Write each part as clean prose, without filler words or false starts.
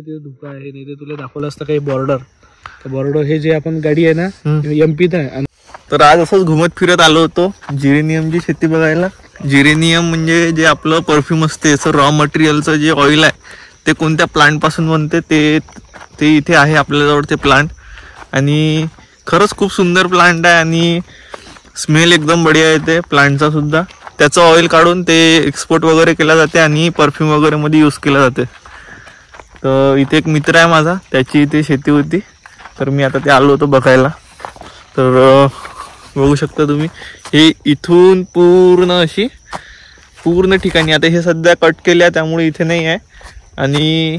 तिथे धुका आहे, नाही ते तुला दाखवलं असतं काही बॉर्डर हे जे आपण गाडी आहे ना एमपीत आहे. तर आज असंच घुमत फिरत आलो होतो जिरेनियमची शेती बघायला. जिरेनियम म्हणजे जे आपलं परफ्यूम असते, याचं रॉ मटेरियलचं जे ऑइल आहे ते कोणत्या प्लांट पासून बनते ते इथे आहे आपल्याजवळ ते प्लांट. आणि खरंच खूप सुंदर प्लांट आहे आणि स्मेल एकदम बढिया येते प्लांटचा सुद्धा. त्याचं ऑइल काढून ते एक्सपोर्ट वगैरे केला जाते आणि परफ्यूम वगैरे मध्ये यूज केला जाते. तर इथे एक मित्र आहे माझा, त्याची इथे शेती होती, तर मी आता ते आलो होतो बघायला. तर बघू शकता तुम्ही, हे इथून पूर्ण ठिकाणी आता हे सध्या कट केले आहे त्यामुळे इथे नाही आहे. आणि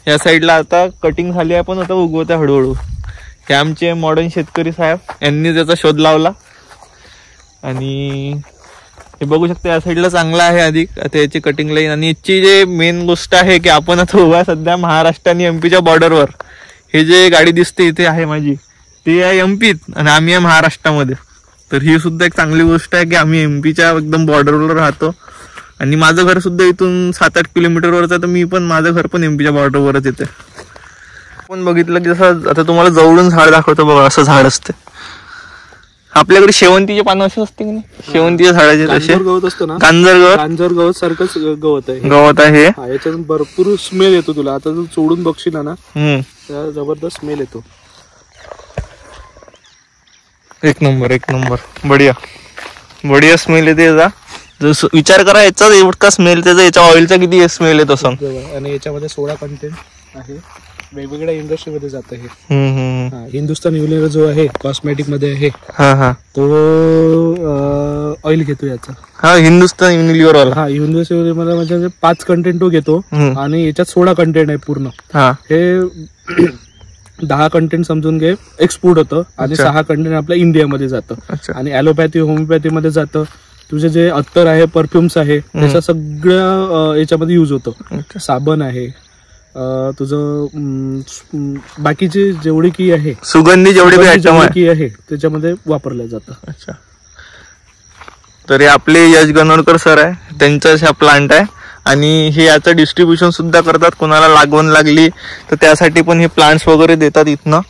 या साईडला आता कटिंग झाली आहे पण आता उगवत आहे हळूहळू. हे आमचे मॉडर्न शेतकरी साहेब यांनी त्याचा शोध लावला. आणि हे बघू शकता या साईडला चांगला आहे अधिक आता याची कटिंग लाईन. आणि याची जे मेन गोष्ट आहे की आपण आता उभा सध्या महाराष्ट्र आणि एमपीच्या बॉर्डरवर. हे जे गाडी दिसते इथे आहे माझी, ते आहे एमपीत आणि आम्ही आहे महाराष्ट्रामध्ये. तर ही सुद्धा एक चांगली गोष्ट आहे की आम्ही एमपीच्या एकदम बॉर्डरवर राहतो. आणि माझं घर सुद्धा इथून 7-8 किलोमीटरवरच आहे, तर मी पण माझं घर पण एमपीच्या बॉर्डरवरच येते. आपण बघितलं की जसं आता तुम्हाला जवळून झाड दाखवतो बघा, असं झाड असते आपल्याकडे. शेवंतीचे पानं असे असते की नाही, शेवंतीच्या झाडाचे तसे गवत असतो ना, गांजर गवत सारखंच गवत आहे. याच्यात भरपूर स्मेल येतो तुला. आता तू चोडून बघशील ना, जबरदस्त स्मेल येतो. एक नंबर बढिया स्मेल येते याचा. जसं विचार करा याचा एवढा स्मेल त्याचा, याच्या ऑइलचा किती स्मेल येतो असं. आणि याच्यामध्ये सोडा कंटेंट आहे, वेगवेगळ्या इंडस्ट्रीमध्ये जात आहे. हिंदुस्तान युनिलिव्हर जो आहे कॉस्मेटिक मध्ये आहे, तो ऑइल घेतो याचा. हिंदुस्तान युनिलिव्हर वाला. हिंदुस्तान युनिलिव्हर म्हणजे 5 कंटेंट तो घेतो आणि याच्यात सोडा कंटेंट आहे पूर्ण. हे 10 कंटेंट समजून घे एक्सपोर्ट होतं आणि 6 कंटेंट आपल्या इंडियामध्ये जातं. आणि ॲलोपॅथी होमिओपॅथी मध्ये जातं. तुझे जे अत्तर आहे, परफ्युम्स आहे, त्याच्या सगळ्या याच्यामध्ये युज होतो. साबण आहे, तुझं बाकीची जेवढी की आहे सुगंधी जेवढी की आहे त्याच्यामध्ये वापरलं जातं. अच्छा. तर हे आपले यश गणोरकर सर आहे, त्यांचाच हा प्लांट आहे. आणि हे याचं डिस्ट्रीब्युशन सुद्धा करतात. कोणाला लागवण लागली तर त्यासाठी पण हे प्लांट्स वगैरे देतात इथनं.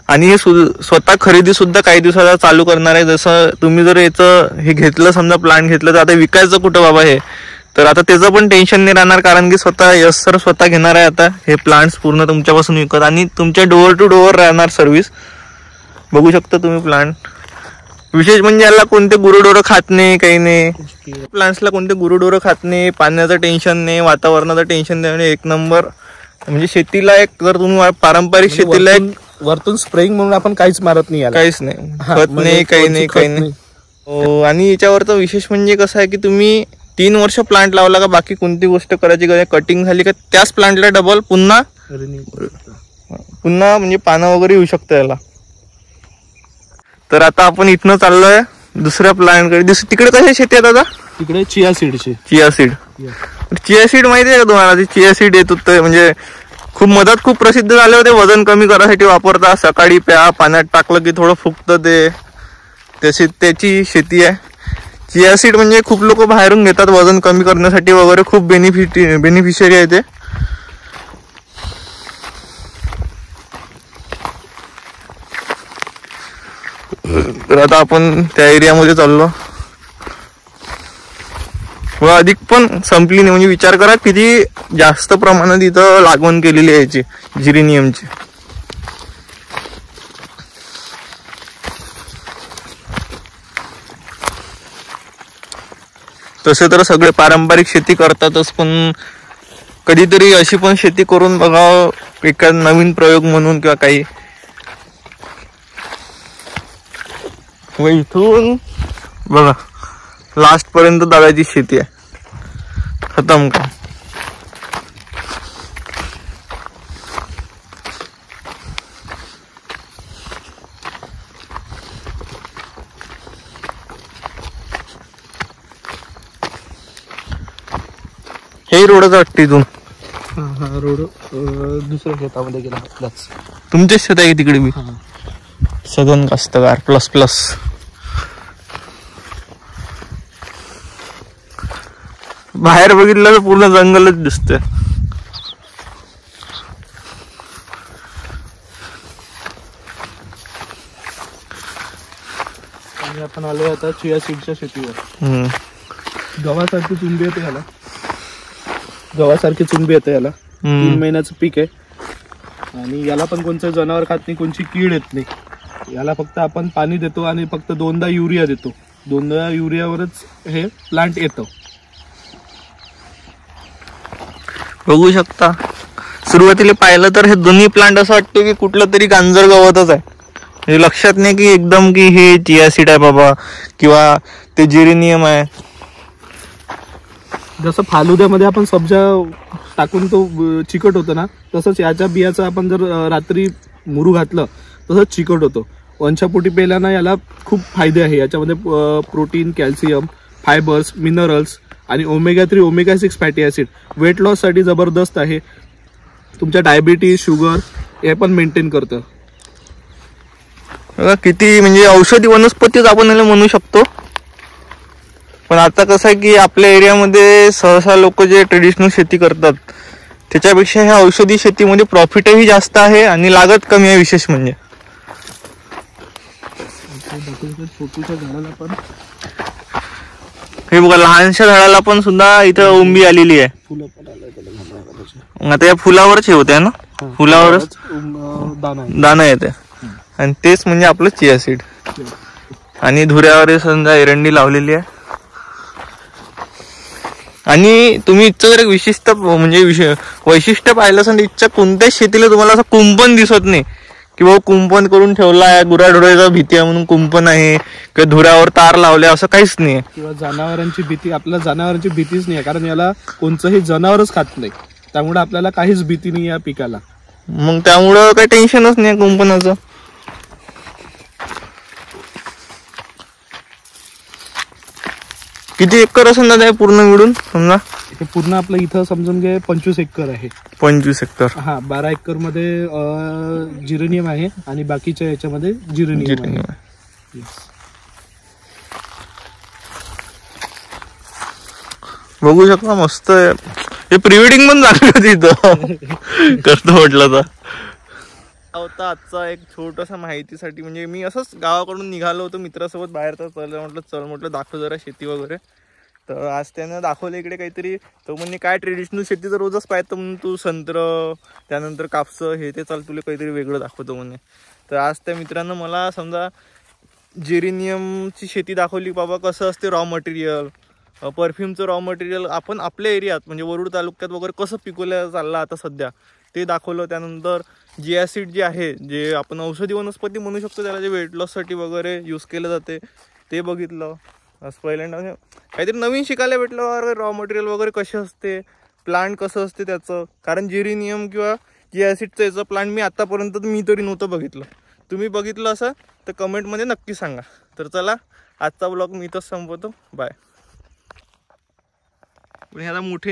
आणि हे स्वतः खरेदी सुद्धा काही दिवसाला चालू करणार आहे. जसं तुम्ही जर याचं हे घेतलं, समजा प्लांट घेतलं, तर आता विकायचं कुठं बाबा हे, तर आता त्याचं पण टेन्शन नाही राहणार. कारण की स्वतः यश सर स्वतः घेणार आहे आता हे प्लांट्स पूर्ण तुमच्यापासून विकत. आणि तुमच्या डोअर टू डोअर राहणार सर्व्हिस. बघू शकता तुम्ही प्लांट. विशेष म्हणजे याला कोणते गुरुडोरं खात नाही, काही नाही. प्लांट्सला कोणते गुरुडोरं खात नाही, पाण्याचं टेन्शन नाही, वातावरणाचं टेन्शन नाही. एक नंबर म्हणजे शेतीला एक, जर तुम्ही पारंपरिक शेतीला एक वरतून स्प्रेइंग म्हणून आपण काहीच मारत नाही, काहीच नाही, खत नाही, काही नाही. आणि याच्यावरचं विशेष म्हणजे कसं आहे की तुम्ही 3 वर्ष प्लांट लावला का बाकी कोणती गोष्ट करायची गरज, कटिंग झाली का त्याच प्लांटला डबल पुन्हा म्हणजे पानं वगैरे येऊ शकतं याला. तर आता आपण इथनं चाललोय दुसऱ्या प्लांटकडे. तिकडे कशा शेती आहे दादा? तिकडे चिया सीडची. चिया सीड माहिती आहे का तुम्हाला? चिया सीड येत होतं म्हणजे खूप प्रसिद्ध झाले होते. वजन कमी करायसाठी वापरता, सकाळी प्या, पाण्यात टाकलं की थोडं फुगतं ते. त्याची शेती आहे. चिया सीड म्हणजे खूप लोक बाहेरून घेतात वजन कमी करण्यासाठी वगैरे. खूप बेनिफिशियरी आहे ते. तर आता आपण त्या एरियामध्ये चाललो व अधिक पण संपली नाही. म्हणजे विचार करा किती जास्त प्रमाणात इथं लागवण केलेली आहे याची जिरेनियमची. तसे तर सगळे पारंपरिक शेती करतातच, पण कधीतरी अशी पण शेती करून बघावं, एका नवीन प्रयोग म्हणून किंवा काही. व इथून बघा लास्ट पर्यंत दादाची शेती आहे, खतम का. हे रोडच वाटते इथून. रोड दुसऱ्या शेतामध्ये गेला. तुमचेच शेत आहे तिकडे बी? सदन कास्तकार प्लस. बाहेर बघितलं तर पूर्ण जंगलच दिसतंय. आणि आपण आलोय आता चिया सीडच्या शेतीवर. गव्हासारखी चुंबी येते याला, गव्हासारखी चुंबी येते याला. 3 महिन्याचं पीक आहे आणि याला पण कोणतं जनावर खात नाही, कोणची कीड येत नाही. याला फक्त आपण पाणी देतो आणि फक्त 2दा युरिया देतो. 2दा युरियावरच हे प्लांट येतं. बघू शकता, सुरुवातीला पाहिलं तर हे दोन्ही प्लांट असं वाटतं की कुठलं तरी गांजर गवतच आहे. म्हणजे लक्षात नाही की एकदम की हे चिया सीड आहे बाबा किंवा ते जिरेनियम आहे. जसं फालुद्यामध्ये आपण सब्जा टाकून तो चिकट होतो ना, तसंच याच्या बियाचं आपण जर रात्री मुरू घातलं तसंच चिकट होतो. वंशापोटी पेल्यानं याला खूप फायदे आहे. याच्यामध्ये प्रोटीन, कॅल्शियम, फायबर्स, मिनरल्स आणि omega 3, omega 6 fatty acid weight लॉससाठी जबरदस्त आहे. तुमच्या डायबिटीज, शुगर हे पण मेंटेन करतं. किती म्हणजे औषधी वनस्पतीच आपण याला म्हणू शकतो. पण आता कसं आहे की आपल्या एरियामध्ये सहसा लोक जे ट्रेडिशनल शेती करतात त्याच्यापेक्षा ह्या औषधी शेतीमध्ये प्रॉफिटही जास्त आहे आणि लागत कमी आहे. विशेष म्हणजे छोट्या झाडाला पण हे बघा, लहानशा झाडाला पण सुद्धा इथं उंबी आलेली आहे. फुलं पण आले. आता या फुलावरच हे होते ना, फुलावरच दाना येते आणि तेच म्हणजे आपलं चिया सीड. आणि धुऱ्यावर समजा एरंडी लावलेली आहे. आणि तुम्ही इथचं जर एक विशिष्ट म्हणजे वैशिष्ट्य पाहिलं असेल, इथच्या कोणत्याच शेतीला तुम्हाला असं कुंपण दिसत नाही की बाबा कुंपण करून ठेवला आहे, गुराढोराचा भीती आहे म्हणून कुंपण आहे किंवा धुऱ्यावर तार लावले, असं काहीच नाही. किंवा जनावरांची भीती, आपल्याला जनावरांची भीतीच नाही, कारण याला कोणतंही जनावरच खात नाही. त्यामुळे आपल्याला काहीच भीती नाही या पिकाला. मग त्यामुळं काही टेन्शनच नाही कुंपणाचं. किती एकर असेल ना पूर्ण मिळून समजा? हे पूर्ण आपलं इथं समजून घे 25 एकर आहे. 25 एकर. हा, 12 एकर मध्ये जिरेनियम आहे आणि बाकीच्या याच्यामध्ये जिरेनियम आहे. बघू शकता, मस्त आहे. हे प्री-वेडिंग पण झाली होती इथं कसं म्हटलं तर. होता आजचा एक छोटासा माहितीसाठी. म्हणजे मी असंच गावाकडून निघालो होतो मित्रासोबत बाहेर, तर चल म्हटलं दाखव जरा शेती वगैरे. तर आज त्यानं दाखवलं इकडे काहीतरी. तो म्हणजे काय ट्रेडिशनल शेती तर रोजच पाहतो म्हणून, तू संत्र त्यानंतर कापसं हे ते चाल, तुला काहीतरी वेगळं दाखवतो म्हणे. तर आज त्या मित्रानं मला समजा जेरेनियमची शेती दाखवली. बाबा कसं असते रॉ मटेरियल, परफ्यूमचं रॉ मटेरियल आपण आपल्या एरियात म्हणजे वरुड तालुक्यात वगैरे कसं पिकवलं चाललं आता सध्या ते दाखवलं. त्यानंतर चिया सीड जे आहे, जे आपण औषधी वनस्पती म्हणू शकतो, त्याला जे वेट लॉससाठी वगैरे यूज केलं जाते ते बघितलं. असं पहिल्यांदा काहीतरी नवीन शिकायला भेटलं. रॉ मटेरियल वगैरे कसे असते, प्लांट कसं असते त्याचं. कारण जेरेनियम किंवा चिया सीडचं याचं प्लांट मी आतापर्यंत मी तरी नव्हतं बघितलं. तुम्ही बघितलं असं तर कमेंटमध्ये नक्की सांगा. तर चला, आजचा ब्लॉग मी इथंच संपवतो. बाय. पण ह्याला मोठे